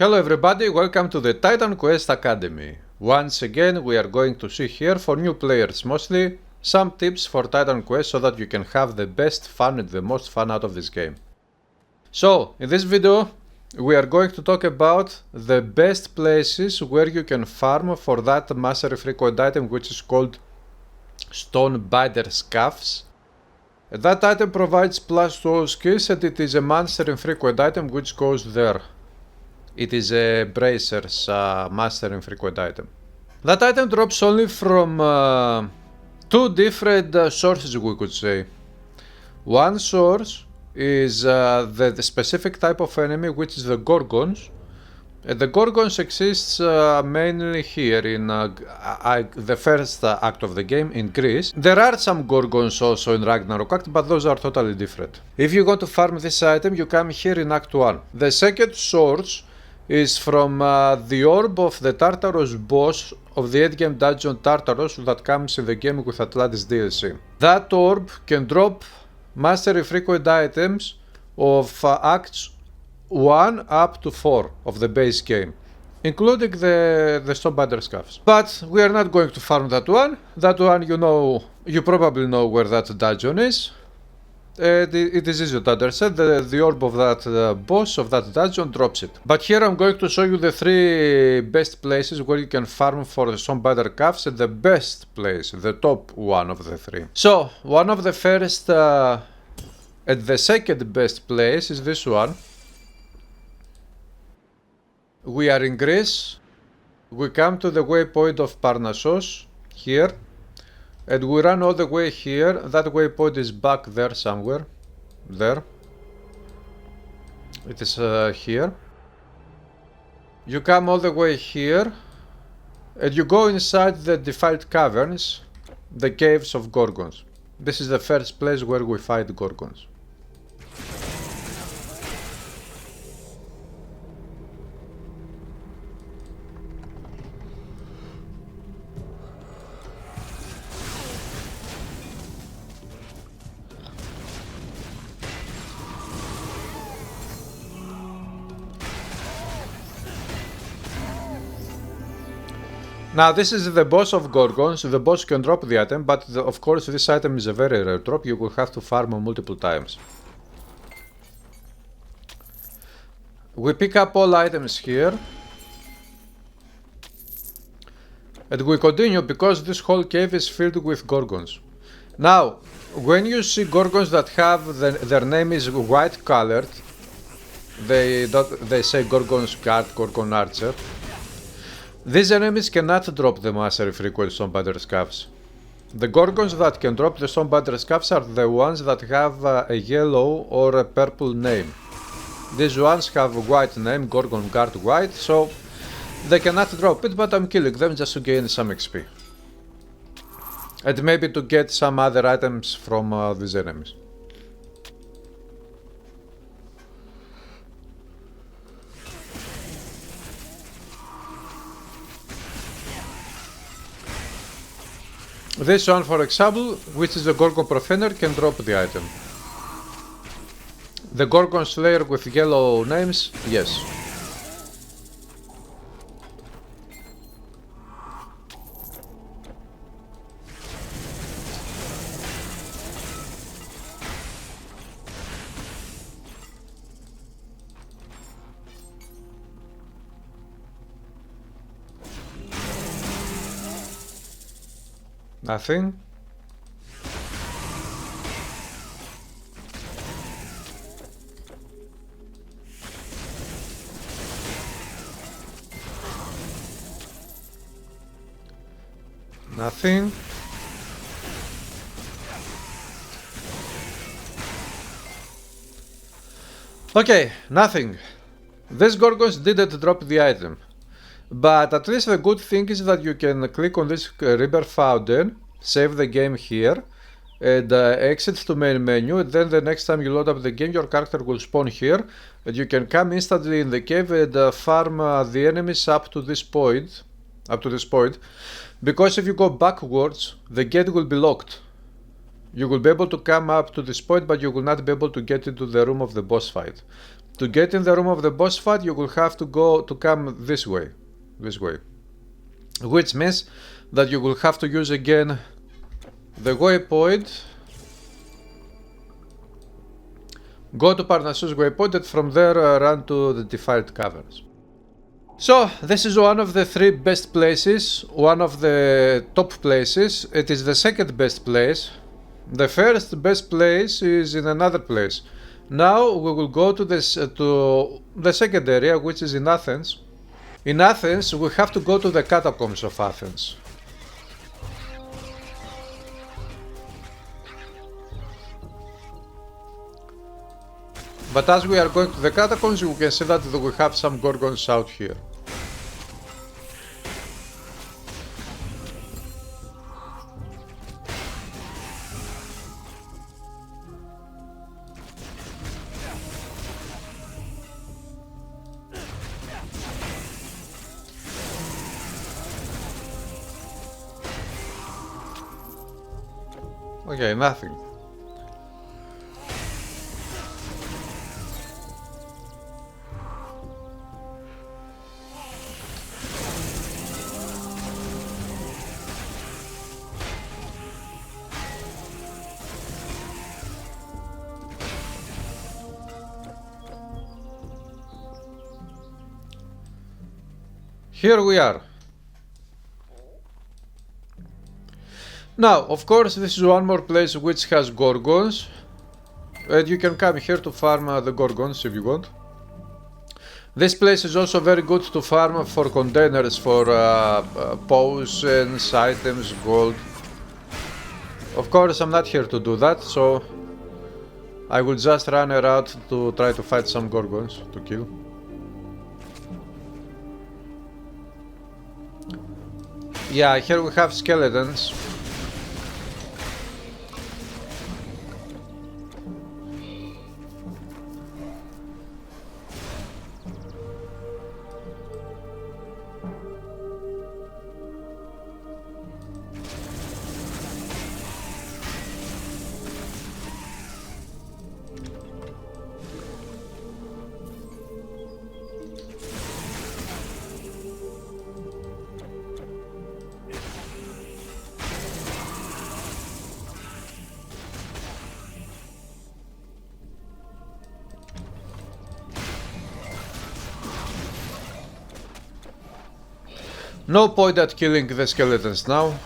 Hello everybody, welcome to the Titan Quest Academy. Once again we are going to see here, for new players mostly, some tips for Titan Quest so that you can have the best fun and the most fun out of this game. So, in this video we are going to talk about the best places where you can farm for that mastery frequent item which is called Stonebinder scuffs. That item provides plus 2 skills and it is a mastery frequent item which goes there. It is a Bracer's master infrequent item. That item drops only from two different sources, we could say. One source is the specific type of enemy, which is the Gorgons. The Gorgons exists mainly here in the first act of the game in Greece. There are some Gorgons also in Ragnarok Act, but those are totally different. If you want to farm this item, you come here in Act 1. The second source is from the orb of the Tartaros boss of the 8-game dungeon Tartaros that comes in the game with Atlantis DLC. That orb can drop mastery frequent items of Acts 1 up to 4 of the base game, including the Stonebinder scuffs. But we are not going to farm that one. That one, you probably know where that dungeon is. It is easy to understand. The orb of that boss of that dungeon drops it. But here I'm going to show you the 3 best places where you can farm for the Stonebinder scuffs, and the best place, the top one of the 3. So, one of the first and the second best place is this one. We are in Greece. We come to the waypoint of Parnassos here. And we run all the way here. That waypoint is back there somewhere. There. It is here. You come all the way here. And you go inside the defiled caverns. The caves of Gorgons. This is the first place where we fight Gorgons. Now this is the boss of Gorgons. The boss can drop the item, but of course this item is a very rare drop. You will have to farm multiple times. We pick up all items here. And we continue because this whole cave is filled with Gorgons. Now, when you see Gorgons that have their name is white colored, they say Gorgon's guard, Gorgon archer. These enemies cannot drop the mastery frequent Stonebinder scuffs. The Gorgons that can drop the Stonebinder scuffs are the ones that have a yellow or a purple name. These ones have a white name, Gorgon Guard White, so they cannot drop it, but I'm killing them just to gain some XP. And maybe to get some other items from these enemies. This one, for example, which is the Gorgon Profaner, can drop the item. The Gorgon Slayer with yellow names, yes. Nothing. Nothing. Okay, nothing. These Gorgons didn't drop the item. But at least the good thing is that you can click on this river fountain, save the game here, and exit to main menu, and then the next time you load up the game your character will spawn here, and you can come instantly in the cave and farm the enemies up to this point, because if you go backwards the gate will be locked. You will be able to come up to this point, but you will not be able to get into the room of the boss fight. To get in the room of the boss fight, you will have to come this way, which means that you will have to use again the waypoint. Go to Parnassos waypoint and from there run to the defiled caverns. So this is one of the 3 best places, one of the top places. It is the second best place. The first best place is in another place. Now we will go to the second area, which is in Athens. In Athens we have to go to the catacombs of Athens. But as we are going to the catacombs, you can see that we have some gorgons out here. Okay, nothing. Here we are. Now, of course, this is one more place which has gorgons, and you can come here to farm the gorgons if you want. This place is also very good to farm for containers for potions, items, gold. Of course, I'm not here to do that, so I will just run around to try to find some gorgons to kill. Yeah, here we have skeletons. No point at killing the skeletons now.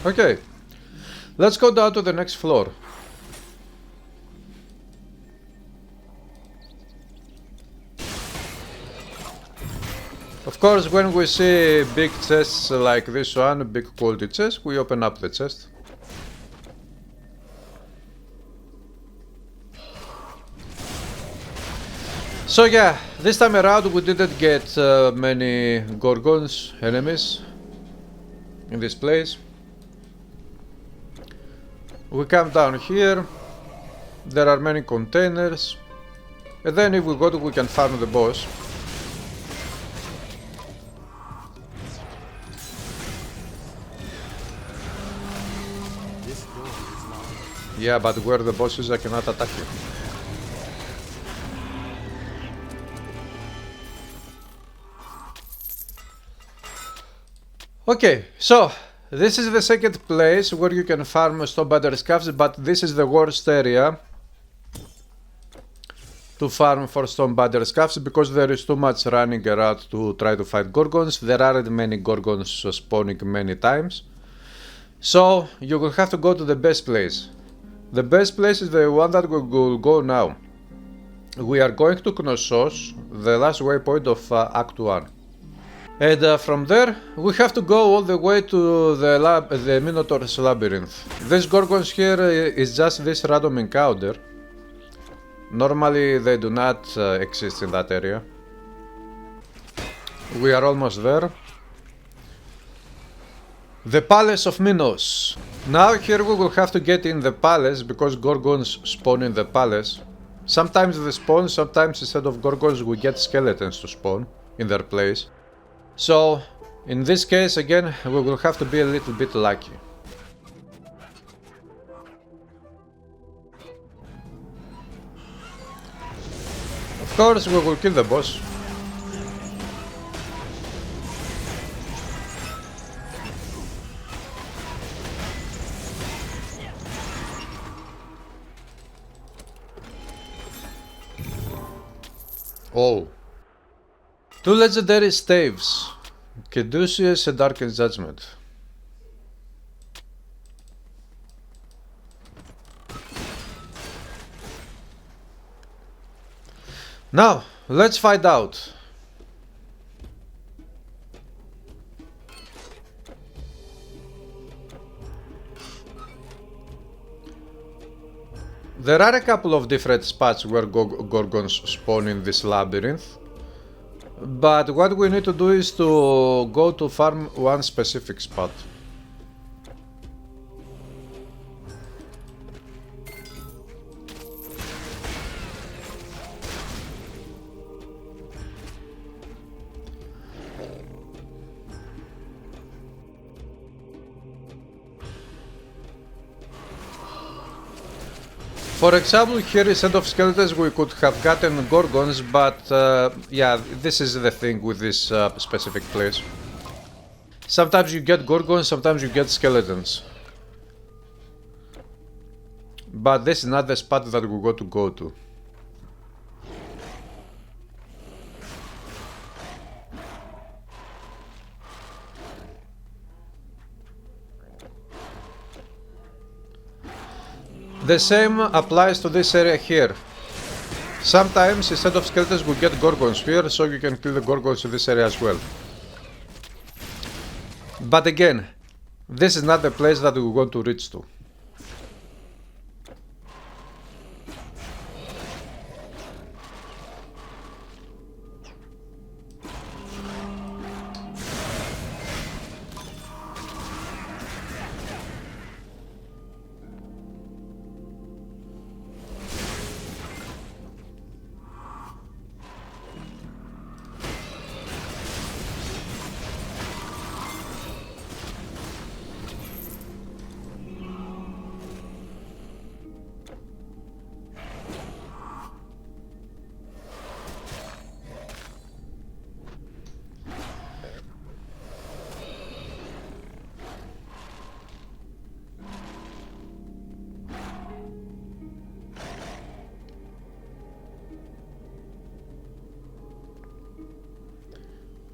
Okay, let's go down to the next floor. Of course, when we see big chests like this one, big quality chest, we open up the chest. So yeah, this time around we didn't get many gorgons, enemies, in this place. We come down here, there are many containers, and then if we go to, we can farm the boss. Yeah, but where the boss is, I cannot attack him. Okay, so this is the second place where you can farm Stonebinder scaffs, but this is the worst area to farm for Stonebinder scaffs because there is too much running around to try to fight gorgons. There aren't many gorgons spawning many times, so you will have to go to the best place. The best place is the one that we will go now. we are going to Knossos, the last waypoint of Act 1. And from there, we have to go all the way to the Minotaur's Labyrinth. This Gorgons here is just this random encounter. Normally they do not exist in that area. We are almost there. The Palace of Minos. Now here we will have to get in the palace because Gorgons spawn in the palace. Sometimes they spawn, sometimes instead of Gorgons we get skeletons to spawn in their place. So, in this case again, we will have to be a little bit lucky. Of course, we will kill the boss. Oh. 2 legendary staves, Caduceus and Darkened Judgment. Now, let's find out. There are a couple of different spots where Gorgons spawn in this labyrinth. But what we need to do is to go to farm one specific spot. For example, here instead of skeletons we could have gotten Gorgons, but yeah, this is the thing with this specific place. Sometimes you get Gorgons, sometimes you get skeletons. But this is not the spot that we got to go to. The same applies to this area here. Sometimes instead of skeletons we get Gorgons here, so you can kill the Gorgons in this area as well. But again, this is not the place that we want to reach to.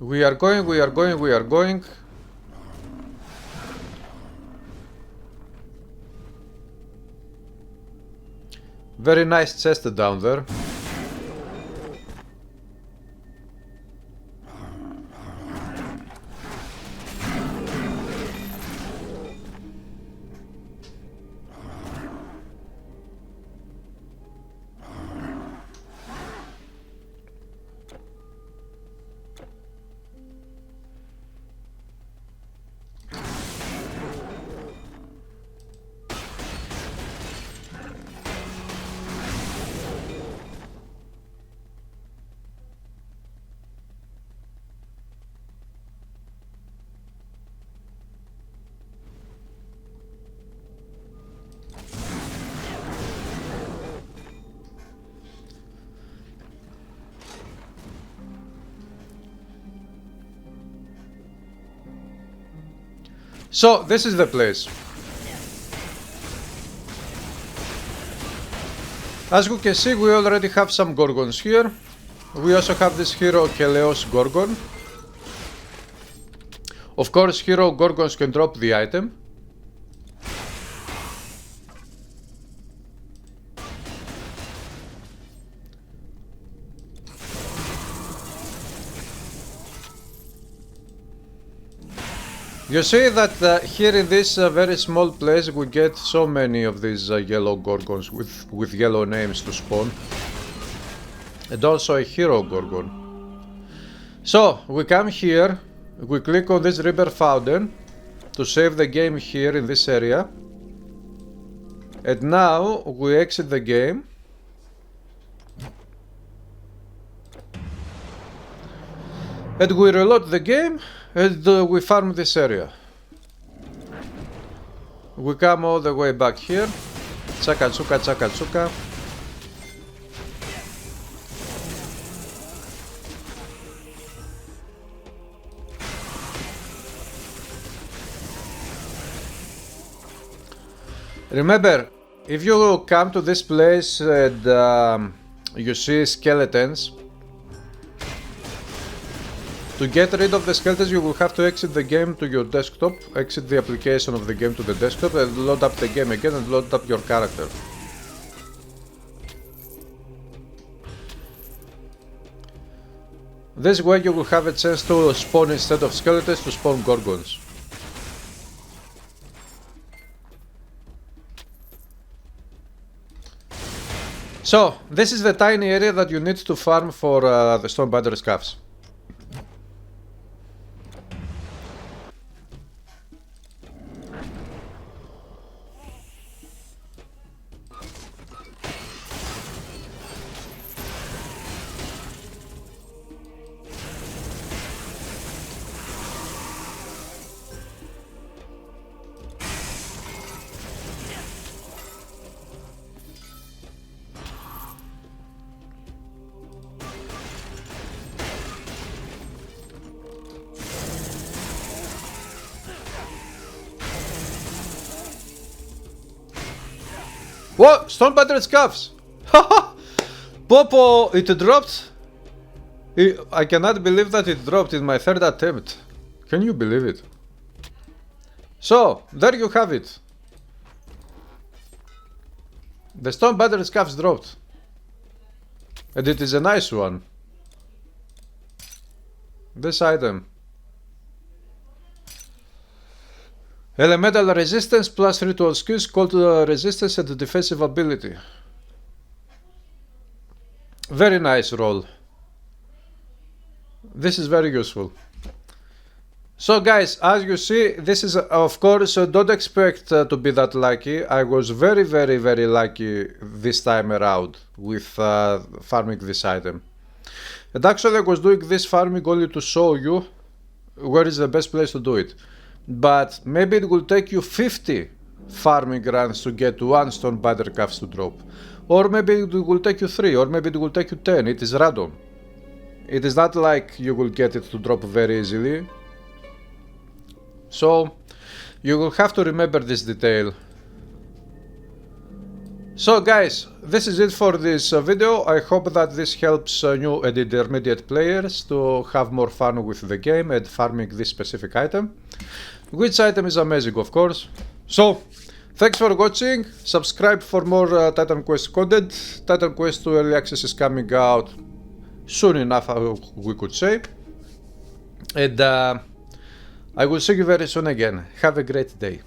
We are going. Very nice chest down there. So, this is the place. As you can see, we already have some Gorgons here. We also have this hero Keleos Gorgon. Of course, hero Gorgons can drop the item. You see that here in this very small place we get so many of these yellow gorgons with yellow names to spawn. And also a hero gorgon. So, we come here, we click on this river fountain to save the game here in this area. And now we exit the game. And we reload the game and we farm this area. We come all the way back here. Chaka chuka, chaka chuka. Remember, if you come to this place and you see skeletons, to get rid of the skeletons you will have to exit the game to your desktop, exit the application of the game to the desktop and load up the game again and load up your character. This way you will have a chance to spawn, instead of skeletons, to spawn gorgons. So, this is the tiny area that you need to farm for the Stonebinder scuffs. What? Stonebinder scuffs! Haha! Popo, it dropped! I cannot believe that it dropped in my third attempt. Can you believe it? So, there you have it. The Stonebinder scuffs dropped. And it is a nice one. This item. Elemental resistance plus ritual skills called resistance and defensive ability. Very nice roll. This is very useful. So guys, as you see, this is of course, don't expect to be that lucky. I was very lucky this time around with farming this item. And actually I was doing this farming only to show you where is the best place to do it. But maybe it will take you 50 farming runs to get one Stonebinder cuffs to drop. Or maybe it will take you 3, or maybe it will take you 10, it is random. It is not like you will get it to drop very easily. So, you will have to remember this detail. So guys, this is it for this video. I hope that this helps new and intermediate players to have more fun with the game and farming this specific item. Which item is amazing, of course. So, thanks for watching. Subscribe for more Titan Quest content. Titan Quest 2 Early Access is coming out soon enough, we could say. And I will see you very soon again. Have a great day.